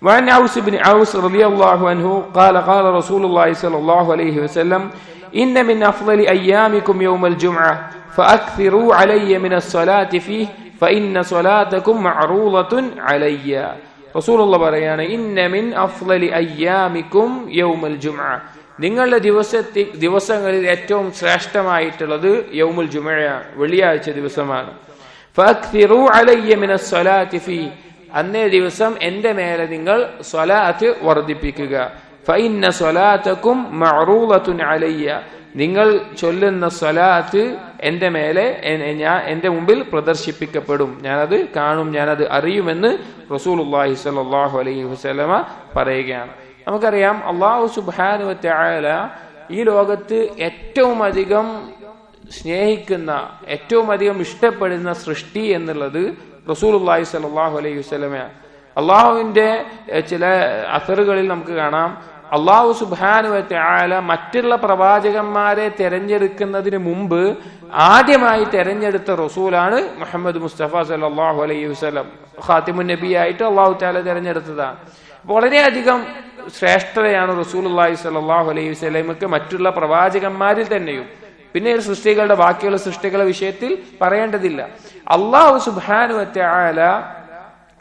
وعن عوس بن عوس رضي الله عنه قال قال رسول الله صلى الله عليه وسلم إن من أفضل أيامكم يوم الجمعة فأكثروا علي من الصلاة فيه فإن صلاتكم معروضة علي. رسول الله പറയാണ് إن من أفضل أيامكم يوم الجمعة, നിങ്ങളുടെ ദിവസങ്ങളിൽ ഏറ്റവും ശ്രേഷ്ഠമായിട്ടുള്ളത് യൗമുൽ ജുമുഅ വെള്ളിയാഴ്ച ദിവസമാണ്. فأكثروا علي من الصلاة فيه, അന്നേ ദിവസം എന്റെ മേലെ നിങ്ങൾ സ്വലാത്ത് വർദ്ധിപ്പിക്കുക. فإن صلاتكم معروضة علي, നിങ്ങൾ ചൊല്ലുന്ന സ്വലാത്ത് എന്റെ മേലെ എന്റെ മുമ്പിൽ പ്രദർശിപ്പിക്കപ്പെടും, ഞാനത് കാണും, ഞാനത് അറിയുമെന്ന് റസൂലുള്ളാഹി സ്വല്ലല്ലാഹു അലൈഹി വസല്ലമ പറയുകയാണ്. നമുക്കറിയാം അല്ലാഹു സുബ്ഹാനഹു വ തആല ഈ ലോകത്ത് ഏറ്റവും അധികം സ്നേഹിക്കുന്ന, ഏറ്റവും അധികം ഇഷ്ടപ്പെടുന്ന സൃഷ്ടി എന്നുള്ളത് റസൂലുള്ളാഹി സ്വല്ലല്ലാഹു അലൈഹി വസല്ലമയാണ്. അള്ളാഹുവിന്റെ ചില അസറുകളിൽ നമുക്ക് കാണാം, അള്ളാഹു സുബ്ഹാനഹു വ തആല മറ്റുള്ള പ്രവാചകന്മാരെ തെരഞ്ഞെടുക്കുന്നതിന് മുമ്പ് ആദ്യമായി തെരഞ്ഞെടുത്ത റസൂലാണ് മുഹമ്മദ് മുസ്തഫ സല്ലല്ലാഹു അലൈഹി വസല്ലം. ഖാതിമുൻ നബിയായിട്ട് അള്ളാഹു തആല തെരഞ്ഞെടുത്തതാണ്. വളരെയധികം ശ്രേഷ്ഠതയാണ് റസൂലുള്ളാഹി സ്വല്ലല്ലാഹു അലൈഹി വസല്ലമക്ക് മറ്റുള്ള പ്രവാചകന്മാരിൽ തന്നെയും. പിന്നെ സൃഷ്ടികളുടെ ബാക്കിയുള്ള സൃഷ്ടികളുടെ വിഷയത്തിൽ പറയേണ്ടതില്ല. അള്ളാഹു സുബ്ഹാനഹു വ തആല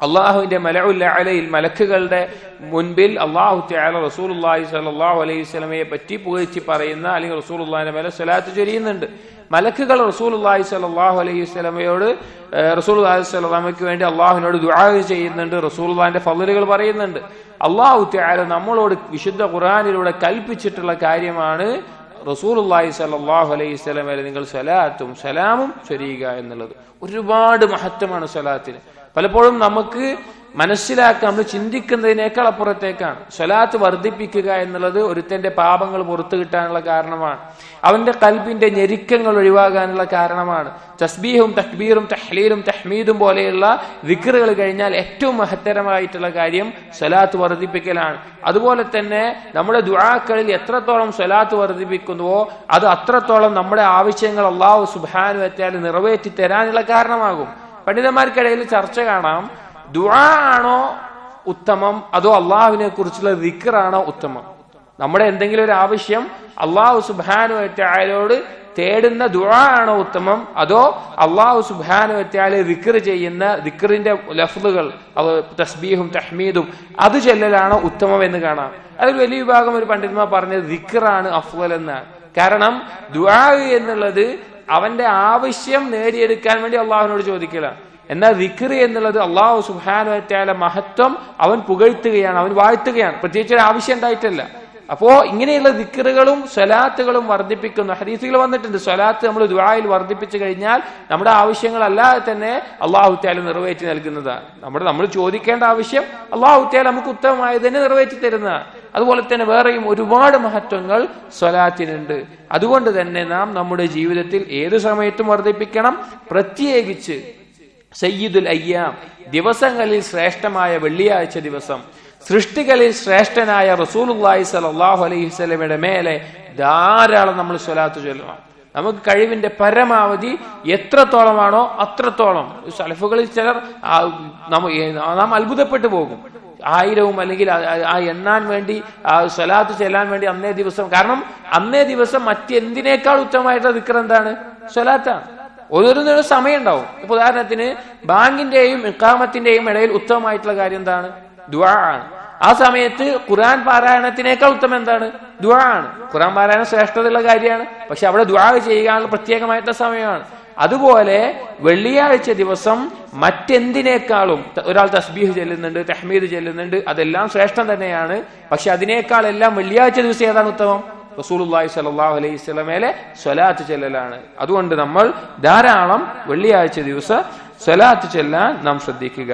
അള്ളാഹുവിന്റെ മലഉൽ അലയിൽ മലക്കുകളുടെ മുൻപിൽ അള്ളാഹു തആല റസൂലുള്ളാഹി സ്വല്ലല്ലാഹു അലൈഹി വസല്ലമയെ പറ്റി പുകഴ്ത്തി പറയുന്ന, അല്ലെങ്കിൽ റസൂലുള്ളാഹിന്റെ മേലെ സ്വലാത്ത് ചൊരിയുന്നുണ്ട്. മലക്കുകൾ റസൂലുള്ളാഹി സ്വല്ലല്ലാഹു അലൈഹി വസല്ലമയോട്, റസൂലുള്ളാഹി സ്വല്ലല്ലാഹു അലൈഹി വസല്ലമയ്ക്ക് വേണ്ടി അള്ളാഹുവിനോട് ദുആ ചെയ്യുന്നുണ്ട്, റസൂലുള്ളാഹിന്റെ ഫളലുകൾ പറയുന്നുണ്ട്. അള്ളാഹു തആല നമ്മളോട് വിശുദ്ധ ഖുർആനിലൂടെ കൽപ്പിച്ചിട്ടുള്ള കാര്യമാണ് റസൂലുള്ളാഹി സ്വല്ലല്ലാഹു അലൈഹി വസല്ലമയെ നിങ്ങൾ സ്വലാത്തും സലാമും ചൊരിയുക എന്നുള്ളത്. ഒരുപാട് മഹത്വമാണ് സ്വലാത്തിന്. പലപ്പോഴും നമുക്ക് മനസ്സിലാക്കാൻ, നമ്മൾ ചിന്തിക്കുന്നതിനേക്കാൾ അപ്പുറത്തേക്കാണ്. സ്വലാത്ത് വർദ്ധിപ്പിക്കുക എന്നുള്ളത് ഒരുത്തന്റെ പാപങ്ങൾ പുറത്തു കിട്ടാനുള്ള കാരണമാണ്, അവന്റെ ഖൽബിന്റെ ഞെരുക്കങ്ങൾ ഒഴിവാകാനുള്ള കാരണമാണ്. തസ്ബീഹും തക്ബീറും തഹ്ലീലും തഹ്മീദും പോലെയുള്ള ദിക്റുകൾ കഴിഞ്ഞാൽ ഏറ്റവും മഹത്തരമായിട്ടുള്ള കാര്യം സ്വലാത്ത് വർദ്ധിപ്പിക്കലാണ്. അതുപോലെ തന്നെ നമ്മുടെ ദുആകളിൽ എത്രത്തോളം സ്വലാത്ത് വർദ്ധിപ്പിക്കുന്നുവോ അത് അത്രത്തോളം നമ്മുടെ ആവശ്യങ്ങൾ അല്ലാഹു സുബ്ഹാനഹു വ തആല നിറവേറ്റി തരാനുള്ള കാരണമാകും. പണ്ഡിതന്മാർക്കിടയിൽ ചർച്ച കാണാം, ദുആ ആണോ ഉത്തമം അതോ അള്ളാഹുവിനെ കുറിച്ചുള്ള ദിക്റാണോ ഉത്തമം? നമ്മുടെ എന്തെങ്കിലും ഒരു ആവശ്യം അള്ളാഹു സുബ്ഹാനഹു വ തആലയോട് തേടുന്ന ദുആ ആണോ ഉത്തമം, അതോ അള്ളാഹു സുബ്ഹാനഹു വ തആല ദിക്ർ ചെയ്യുന്ന ദിക്റിന്റെ ലഫ്ളുകൾ, തസ്ബീഹും തഹ്മീദും അത് ചൊല്ലലാണോ ഉത്തമം എന്ന് കാണാം. അതിൽ വലിയ വിഭാഗം ഒരു പണ്ഡിതന്മാർ പറഞ്ഞത് ദിക്റാണ് അഫ്ളൽ എന്നാണ്. കാരണം ദുആ എന്നുള്ളത് അവന്റെ ആവശ്യം നേടിയെടുക്കാൻ വേണ്ടി അള്ളാഹുവിനോട് ചോദിക്കലാണ്. എന്നാൽ ദിക്ർ എന്നുള്ളത് അള്ളാഹു സുബ്ഹാനഹു വ തആല മഹത്വം അവൻ പുകഴ്ത്തുകയാണ്, അവൻ വാഴ്ത്തുകയാണ്, പ്രത്യേകിച്ച് ഒരു ആവശ്യം ഉണ്ടായിട്ടല്ല. അപ്പോ ഇങ്ങനെയുള്ള ദിക്റുകളും സ്വലാത്തുകളും വർദ്ധിപ്പിക്കുന്നു. ഹദീസുകൾ വന്നിട്ടുണ്ട്, സ്വലാത്ത് നമ്മൾ ദുആയിൽ വർദ്ധിപ്പിച്ചു കഴിഞ്ഞാൽ നമ്മുടെ ആവശ്യങ്ങളല്ലാതെ തന്നെ അള്ളാഹു തആല നിറവേറ്റി നൽകുന്നതാണ്. നമ്മൾ ചോദിക്കേണ്ട ആവശ്യം അള്ളാഹു തആല നമുക്ക് ഉത്തമമായി തന്നെ നിറവേറ്റി തരുന്നതാണ്. അതുപോലെ തന്നെ വേറെയും ഒരുപാട് മഹത്വങ്ങൾ സ്വലാത്തിനുണ്ട്. അതുകൊണ്ട് തന്നെ നാം നമ്മുടെ ജീവിതത്തിൽ ഏതു സമയത്തും വർദ്ധിപ്പിക്കണം. പ്രത്യേകിച്ച് സയ്യിദുൽ അയ്യാം, ദിവസങ്ങളിൽ ശ്രേഷ്ഠമായ വെള്ളിയാഴ്ച ദിവസം, സൃഷ്ടികളിൽ ശ്രേഷ്ഠനായ റസൂലുള്ളാഹി സ്വല്ലല്ലാഹു അലൈഹി വസല്ലമയുടെ മേലെ ധാരാളം നമ്മൾ സ്വലാത്ത് ചൊല്ലണം. നമുക്ക് കഴിവിന്റെ പരമാവധി എത്രത്തോളമാണോ അത്രത്തോളം. സലഫുകളിൽ ചിലർ നാം അത്ഭുതപ്പെട്ടു പോകും. 1000 അല്ലെങ്കിൽ ആ എണ്ണാൻ വേണ്ടി, ആ സ്വലാത്ത് ചെല്ലാൻ വേണ്ടി അന്നേ ദിവസം, കാരണം അന്നേ ദിവസം മറ്റെന്തിനേക്കാൾ ഉത്തമമായിട്ടുള്ള ദിക്ർ എന്താണ്? സ്വലാത്താണ്. ഓരോന്നിനും സമയം ഉണ്ടാവും. ഇപ്പൊ ഉദാഹരണത്തിന് ബാങ്കിന്റെയും ഇഖാമത്തിന്റെയും ഇടയിൽ ഉത്തമമായിട്ടുള്ള കാര്യം എന്താണ്? ദുആ ആണ്. ആ സമയത്ത് ഖുർആൻ പാരായണത്തിനേക്കാൾ ഉത്തമം എന്താണ്? ദുആ ആണ്. ഖുർആൻ പാരായണം ശ്രേഷ്ഠതയുള്ള കാര്യമാണ്, പക്ഷെ അവിടെ ദുആ ചെയ്യാനുള്ള പ്രത്യേകമായിട്ടുള്ള സമയമാണ്. അതുപോലെ വെള്ളിയാഴ്ച ദിവസം മറ്റെന്തിനേക്കാളും ഒരാൾ തസ്ബീഹ് ചെല്ലുന്നുണ്ട്, തഹ്മീദ് ചെല്ലുന്നുണ്ട്, അതെല്ലാം ശ്രേഷ്ഠം തന്നെയാണ്. പക്ഷെ അതിനേക്കാൾ എല്ലാം വെള്ളിയാഴ്ച ദിവസം ഏതാണ് ഉത്തമം? റസൂലുള്ളാഹി സ്വല്ലല്ലാഹു അലൈഹി വസല്ലമയിലെ സ്വലാത്ത് ചെല്ലലാണ്. അതുകൊണ്ട് നമ്മൾ ധാരാളം വെള്ളിയാഴ്ച ദിവസം സ്വലാത്ത് ചെല്ലാൻ നാം ശ്രദ്ധിക്കുക.